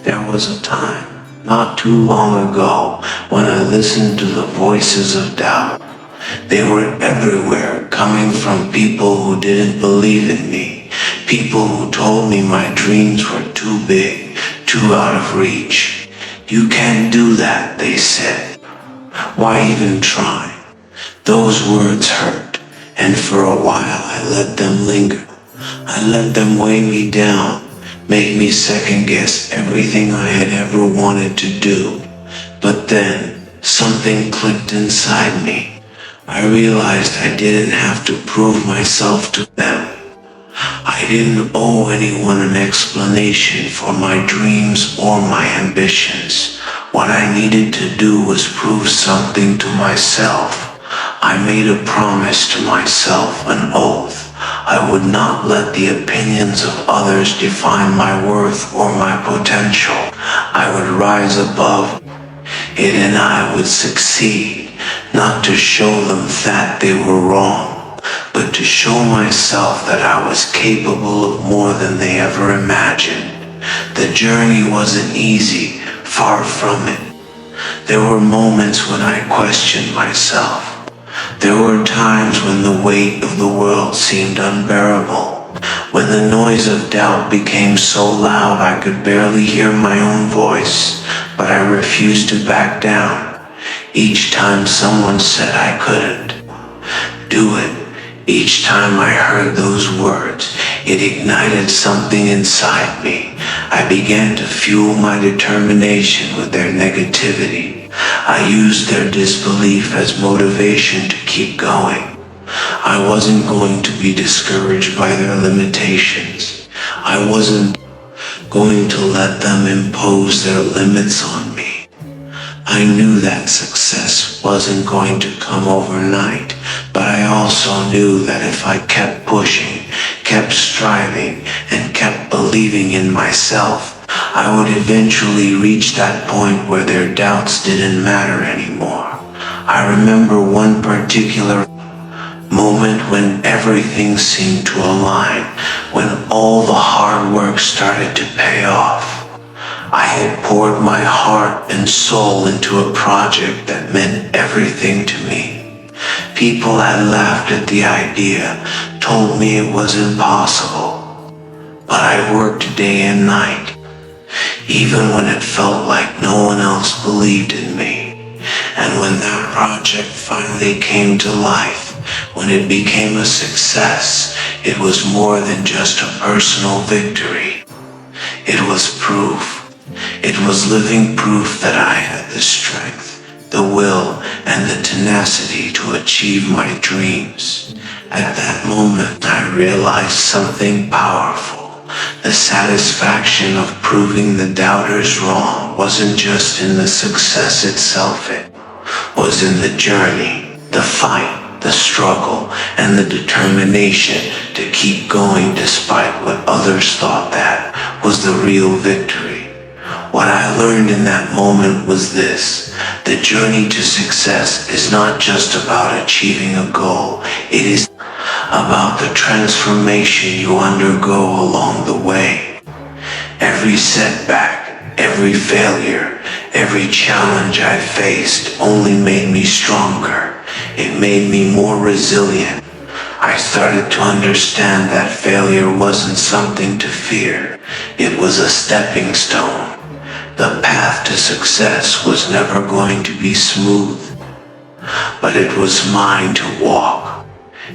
There was a time, not too long ago, when I listened to the voices of doubt. They were everywhere, coming from people who didn't believe in me, people who told me my dreams were too big, too out of reach. You can't do that, they said. Why even try? Those words hurt, and for a while I let them linger. I let them weigh me down, make me second guess everything I had ever wanted to do. But then, something clicked inside me. I realized I didn't have to prove myself to them. I didn't owe anyone an explanation for my dreams or my ambitions. What I needed to do was prove something to myself. I made a promise to myself, an oath. I would not let the opinions of others define my worth or my potential. I would rise above it and I would succeed, not to show them that they were wrong, but to show myself that I was capable of more than they ever imagined. The journey wasn't easy, far from it. There were moments when I questioned myself. There were times when the weight of the world seemed unbearable, when the noise of doubt became so loud I could barely hear my own voice, but I refused to back down. Each time someone said I couldn't do it, each time I heard those words, it ignited something inside me. I began to fuel my determination with their negativity. I used their disbelief as motivation to keep going. I wasn't going to be discouraged by their limitations. I wasn't going to let them impose their limits on me. I knew that success wasn't going to come overnight, but I also knew that if I kept pushing, kept striving, and kept believing in myself, I would eventually reach that point where their doubts didn't matter anymore. I remember one particular moment when everything seemed to align, when all the hard work started to pay off. I had poured my heart and soul into a project that meant everything to me. People had laughed at the idea, told me it was impossible. But I worked day and night, even when it felt like no one else believed in me. And when that project finally came to life, when it became a success, it was more than just a personal victory. It was proof. It was living proof that I had the strength, the will, and the tenacity to achieve my dreams. At that moment, I realized something powerful. The satisfaction of proving the doubters wrong wasn't just in the success itself, it was in the journey, the fight, the struggle, and the determination to keep going despite what others thought that was the real victory. What I learned in that moment was this: the journey to success is not just about achieving a goal, it is about the transformation you undergo along the way. Every setback, every failure, every challenge I faced only made me stronger. It made me more resilient. I started to understand that failure wasn't something to fear. It was a stepping stone. The path to success was never going to be smooth, but it was mine to walk.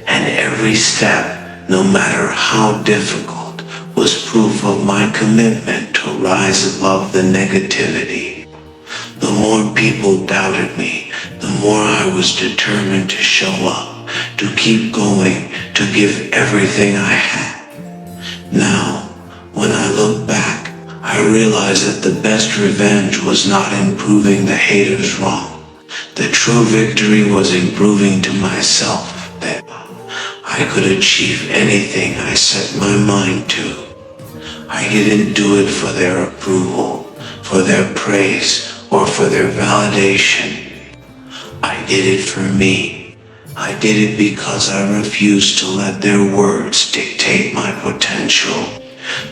And every step, no matter how difficult, was proof of my commitment to rise above the negativity. The more people doubted me, the more I was determined to show up, to keep going, to give everything I had. Now, when I look back, I realize that the best revenge was not in proving the haters wrong. The true victory was in proving to myself that I could achieve anything I set my mind to. I didn't do it for their approval, for their praise, or for their validation. I did it for me. I did it because I refused to let their words dictate my potential.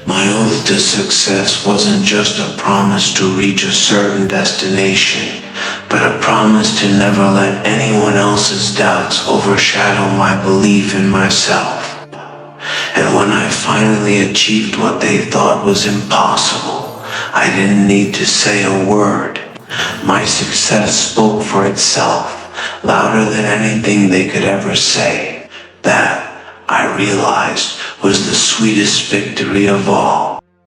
My oath to success wasn't just a promise to reach a certain destination, but a promise to never let anyone else's doubts overshadow my belief in myself. And when I finally achieved what they thought was impossible, I didn't need to say a word. My success spoke for itself, louder than anything they could ever say. That, I realized, was the sweetest victory of all.